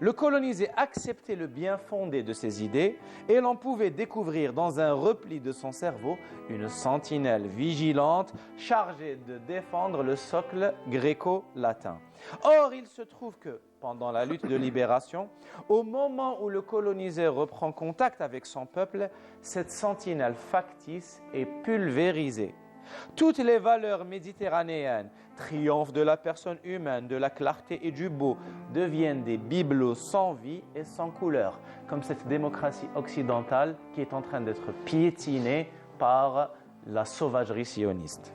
Le colonisé acceptait le bien fondé de ses idées et l'on pouvait découvrir dans un repli de son cerveau une sentinelle vigilante chargée de défendre le socle gréco-latin. Or, il se trouve que, pendant la lutte de libération, au moment où le colonisé reprend contact avec son peuple, cette sentinelle factice est pulvérisée. Toutes les valeurs méditerranéennes, triomphe de la personne humaine, de la clarté et du beau, deviennent des bibelots sans vie et sans couleur, comme cette démocratie occidentale qui est en train d'être piétinée par la sauvagerie sioniste.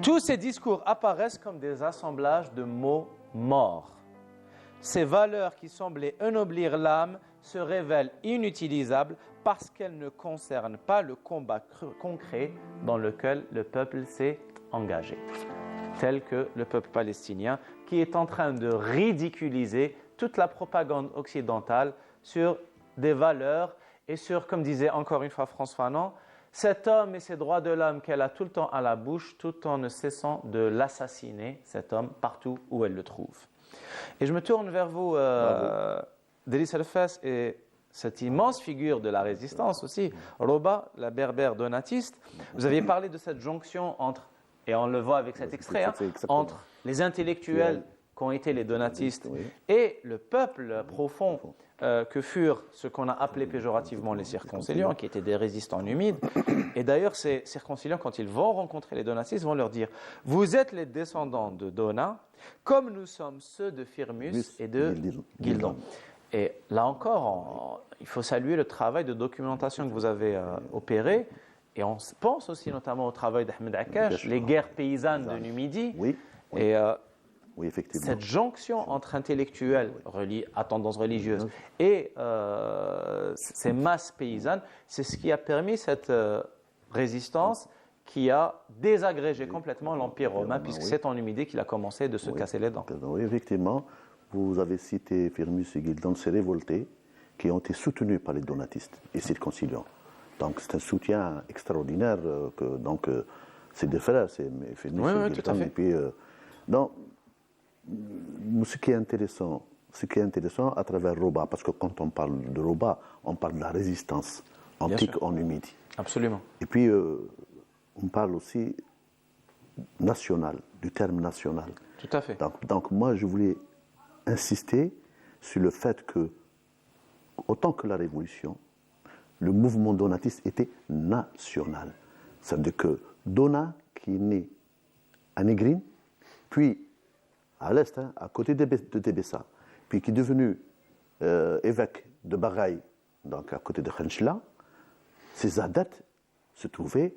Tous ces discours apparaissent comme des assemblages de mots morts. Ces valeurs qui semblaient ennoblir l'âme se révèlent inutilisables parce qu'elles ne concernent pas le combat concret dans lequel le peuple s'est engagé, tel que le peuple palestinien qui est en train de ridiculiser toute la propagande occidentale sur des valeurs et sur, comme disait encore une fois Frantz Fanon, cet homme et ses droits de l'homme qu'elle a tout le temps à la bouche, tout en ne cessant de l'assassiner, cet homme, partout où elle le trouve. Et je me tourne vers vous, Driss El-Fess, et cette immense figure de la résistance aussi, Roba, la berbère donatiste. Vous aviez parlé de cette jonction entre, et on le voit avec cet extrait, entre les intellectuels qui ont été les donatistes et le peuple profond que furent ce qu'on a appelé péjorativement les circonciliants, qui étaient des résistants numides. Et d'ailleurs, ces circonciliants, quand ils vont rencontrer les donatistes, vont leur dire « Vous êtes les descendants de Donat, comme nous sommes ceux de Firmus et de Gildon. » Et là encore, il faut saluer le travail de documentation que vous avez opéré. Et on pense aussi notamment au travail d'Ahmed Akash, les guerres paysannes de Numidie. Et oui, effectivement. cette jonction entre intellectuels à tendance religieuse et ces masses paysannes, c'est ce qui a permis cette résistance qui a désagrégé complètement l'Empire romain, puisque c'est en Numidie qu'il a commencé de se casser les dents. Oui, effectivement. Vous avez cité Firmus et Gildon, ces révoltés qui ont été soutenus par les donatistes et circonciliants. Donc c'est un soutien extraordinaire que c'est des frères, c'est Firmus et Gildon. Tout à fait. Et puis, donc, ce qui est intéressant à travers Roba, parce que quand on parle de Roba, on parle de la résistance antique en Numidie. Absolument. Et puis on parle aussi national, du terme national. Tout à fait. Donc moi je voulais insister sur le fait que, autant que la Révolution, le mouvement donatiste était national. C'est-à-dire que Donat, qui est né à Négrine, puis à l'est, à côté de Tébessa, puis qui est devenu évêque de Baraï, donc à côté de Khenchla, ses adeptes se trouvaient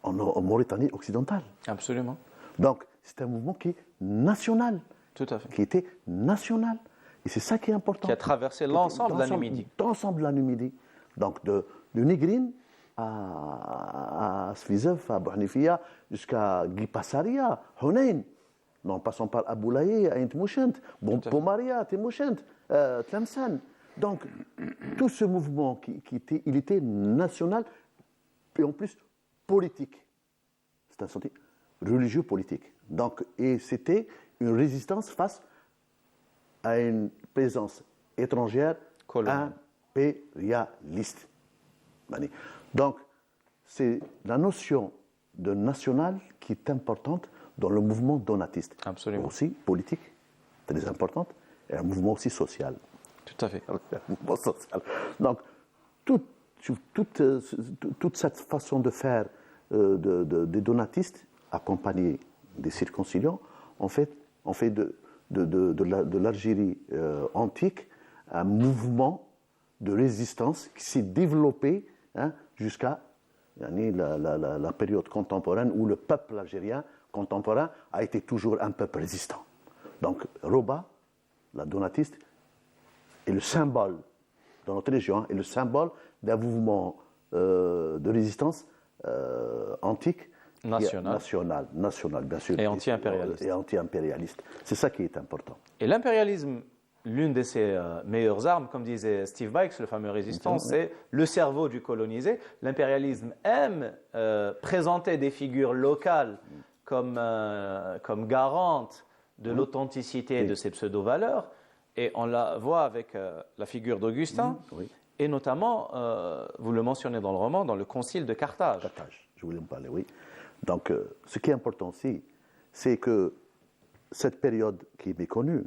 en Mauritanie occidentale. Absolument. Donc c'est un mouvement qui est national. Tout à fait. Qui était national. Et c'est ça qui est important. Qui a traversé l'ensemble de la Numidie. L'ensemble de la Numidie. Donc de Négrine à Svizev, à Bouhnifia, jusqu'à Guipassaria, Hunayn, en passant par Aboulaye, Aïnt Mouchent, Pomaria, Temouchent, Tlemcen. Donc tout ce mouvement, il était national et en plus politique. C'est un sentiment religieux politique. Donc, et c'était une résistance face à une présence étrangère impérialiste. Donc, c'est la notion de national qui est importante dans le mouvement donatiste. Absolument. Aussi politique, très importante, et un mouvement aussi social. Tout à fait. Un mouvement social. Donc, toute cette façon de faire des donatistes, accompagnés des circonciliants, on fait de l'Algérie antique un mouvement de résistance qui s'est développé jusqu'à la période contemporaine où le peuple algérien contemporain a été toujours un peuple résistant. Donc Roba, la donatiste, est le symbole dans notre région, est le symbole d'un mouvement de résistance antique, national, bien sûr. Et anti-impérialiste. Et anti-impérialiste. C'est ça qui est important. Et l'impérialisme, l'une de ses meilleures armes, comme disait Steve Bikes, le fameux résistant, c'est le cerveau du colonisé. L'impérialisme aime présenter des figures locales comme garantes de l'authenticité de ces pseudo-valeurs. Et on la voit avec la figure d'Augustin, et notamment, vous le mentionnez dans le roman, dans le concile de Carthage. Carthage, je voulais en parler, oui. Donc, ce qui est important aussi, c'est que cette période qui est méconnue,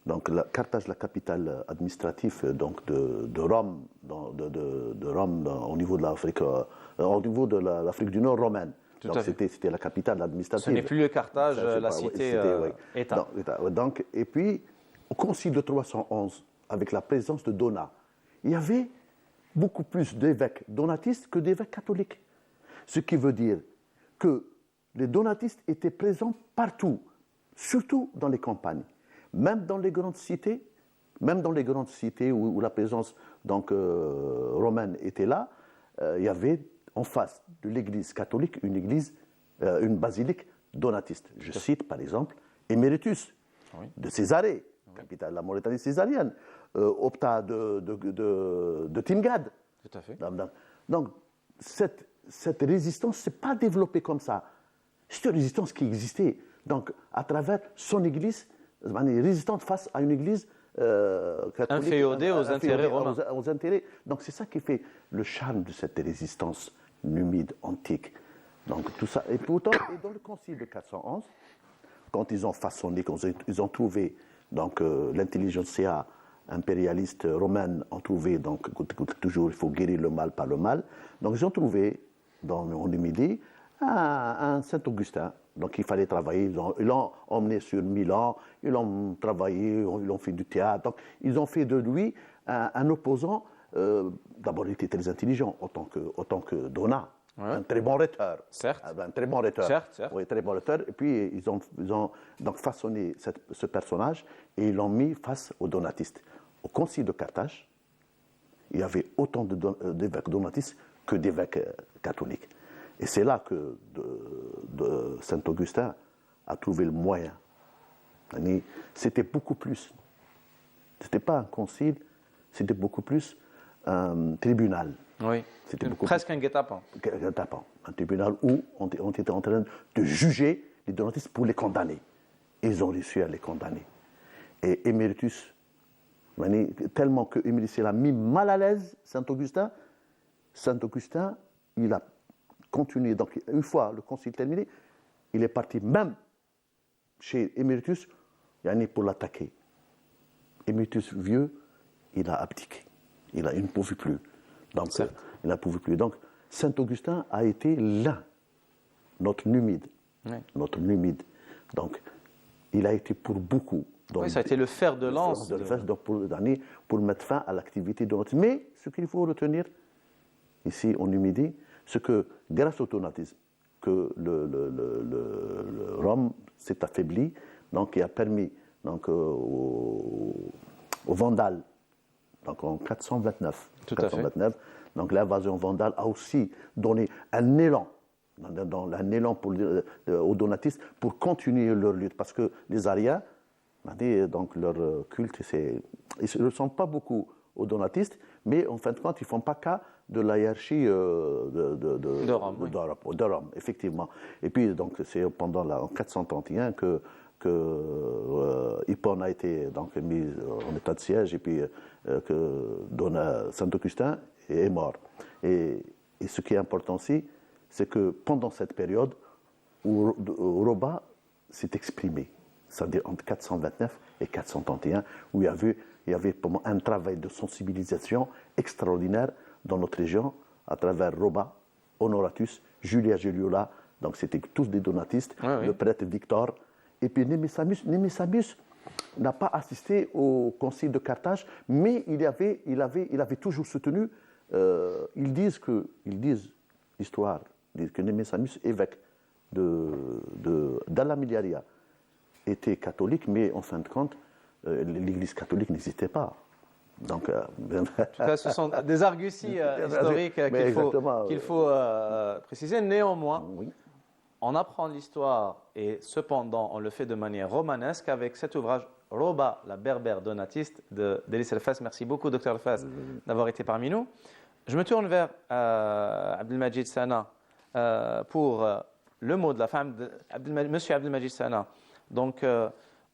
donc Carthage, la capitale administrative donc de Rome, au niveau de l'Afrique, du Nord romaine. Tout donc c'était la capitale administrative. Ce n'est plus le Carthage, la cité État. Donc, et puis, au concile de 311, avec la présence de Donat, il y avait beaucoup plus d'évêques donatistes que d'évêques catholiques. Ce qui veut dire que les donatistes étaient présents partout, surtout dans les campagnes. Même dans les grandes cités, où la présence donc, romaine était là, il y avait en face de l'église catholique une basilique donatiste. Je cite par exemple Emeritus de Césarée, capitale de la Mauritanie césarienne, Opta de Tingad. Tout à fait. Donc cette résistance ne s'est pas développée comme ça. C'est une résistance qui existait donc, à travers son église, résistante face à une église catholique, inféodée aux intérêts romains. Aux intérêts. Donc c'est ça qui fait le charme de cette résistance numide, antique. Donc tout ça. Et pourtant, et dans le concile de 411, quand ils ont façonné, quand ils ont trouvé donc l'intelligentsia impérialiste romaine, ont trouvé donc toujours il faut guérir le mal par le mal. Donc ils ont trouvé en Numidie un Saint-Augustin. Donc il fallait travailler, ils l'ont emmené sur Milan, ils l'ont travaillé, ils l'ont fait du théâtre. Donc ils ont fait de lui un opposant. D'abord il était très intelligent, autant que Donat, un très bon rhéteur. Certes. Un très bon rhéteur. Certes. Oui, très bon rhéteur. Et puis ils ont donc façonné ce personnage et ils l'ont mis face aux donatistes. Au concile de Carthage, il y avait autant d'évêques donatistes que d'évêques catholiques. Et c'est là que Saint-Augustin a trouvé le moyen. C'était beaucoup plus. Ce n'était pas un concile, c'était beaucoup plus un tribunal. Oui, c'était presque un guet-apens. Un tribunal où on était en train de juger les donatistes pour les condamner. Ils ont réussi à les condamner. Et Emeritus, tellement que Emeritus l'a mis mal à l'aise, Saint-Augustin, il a continué. Donc, une fois le concile terminé, il est parti même chez Emeritus pour l'attaquer. Emeritus vieux, il a abdiqué. Il ne pouvait plus. Donc, il n'a pouvait plus. Donc, Saint-Augustin a été l'un, notre numide. Oui. Notre numide. Donc, il a été pour beaucoup. Oui, ça a été le fer de lance. Pour mettre fin à l'activité de notre. Mais ce qu'il faut retenir ici en Numidie, c'est que grâce au donatisme, que le Rome s'est affaibli, donc qui a permis donc, aux Vandales, donc en 429, donc l'invasion vandale a aussi donné un élan, aux donatistes pour continuer leur lutte, parce que les Ariens, donc leur culte, ils ne ressemblent pas beaucoup aux donatistes, mais en fin de compte, ils ne font pas cas de la hiérarchie de Rome, effectivement. Et puis, donc, c'est en 431 que Hippone a été donc, mis en état de siège, et puis que Saint-Augustin est mort. Et ce qui est important aussi, c'est que pendant cette période, où Roba s'est exprimé. c'est-à-dire entre 429 et 431, où il y avait pour moi un travail de sensibilisation extraordinaire dans notre région, à travers Roba, Honoratus, Julia Geliola, donc c'était tous des donatistes, le prêtre Victor, et puis Némésamus n'a pas assisté au concile de Carthage, mais il avait toujours soutenu, ils disent, l'histoire, disent que Némésamus, évêque d'Alla Miliaria, était catholique, mais en fin de compte, l'Église catholique n'existait pas. Donc, en tout cas, ce sont des arguties historiques qu'il faut préciser. Néanmoins, on apprend l'histoire et cependant on le fait de manière romanesque avec cet ouvrage Roba, la berbère donatiste d'Elis El-Fas. Merci beaucoup, Dr El-Fas, d'avoir été parmi nous. Je me tourne vers Abdelmajid Sana pour le mot de la fin. Monsieur Abdelmajid Sana, donc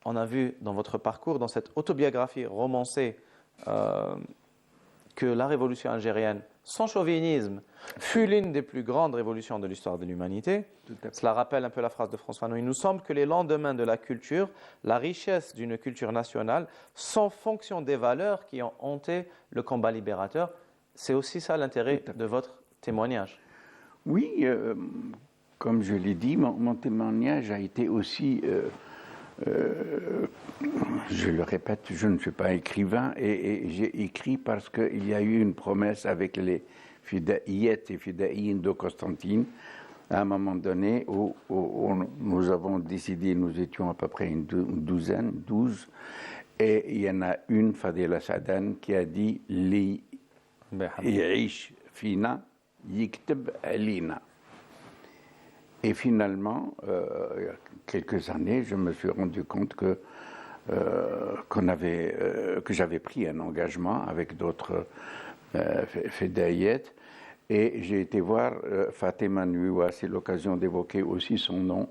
on a vu dans votre parcours, dans cette autobiographie romancée, que la révolution algérienne, sans chauvinisme, fut l'une des plus grandes révolutions de l'histoire de l'humanité. Cela rappelle un peu la phrase de François Fanon. Il nous semble que les lendemains de la culture, la richesse d'une culture nationale, sont fonction des valeurs qui ont hanté le combat libérateur. C'est aussi ça l'intérêt de votre témoignage. Oui, comme je l'ai dit, mon témoignage a été aussi... je le répète, je ne suis pas écrivain et j'ai écrit parce qu'il y a eu une promesse avec les Fidaïettes et Fidaïines de Constantine à un moment donné où nous avons décidé, nous étions à peu près une douzaine, 12, et il y en a une, Fadela Sadan, qui a dit « Li yi'ish fina yikteb alina ». Et finalement, il y a quelques années, je me suis rendu compte que j'avais pris un engagement avec d'autres Fidaïettes et j'ai été voir Fatima Nuiwa, c'est l'occasion d'évoquer aussi son nom,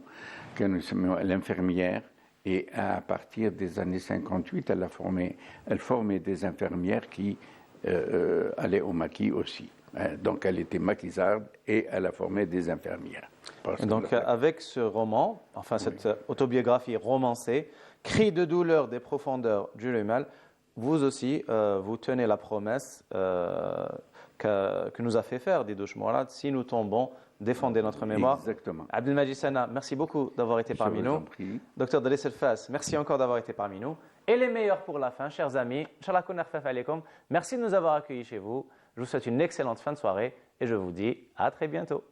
l'infirmière, et à partir des années 58, elle formait des infirmières qui allaient au maquis aussi. Donc elle était maquisarde et elle a formé des infirmières. Et donc avec ce roman, enfin cette autobiographie romancée, Cri de douleur des profondeurs du Rummel, vous aussi, vous tenez la promesse que nous a fait faire Didouche Mourad. Si nous tombons, défendez notre mémoire. Exactement. Abdelmajid Sana, merci beaucoup d'avoir été parmi nous. Docteur Elis El-Fas, merci encore d'avoir été parmi nous. Et les meilleurs pour la fin, chers amis. Inch'Allah kun khfaf alaykoum. Merci de nous avoir accueillis chez vous. Je vous souhaite une excellente fin de soirée et je vous dis à très bientôt.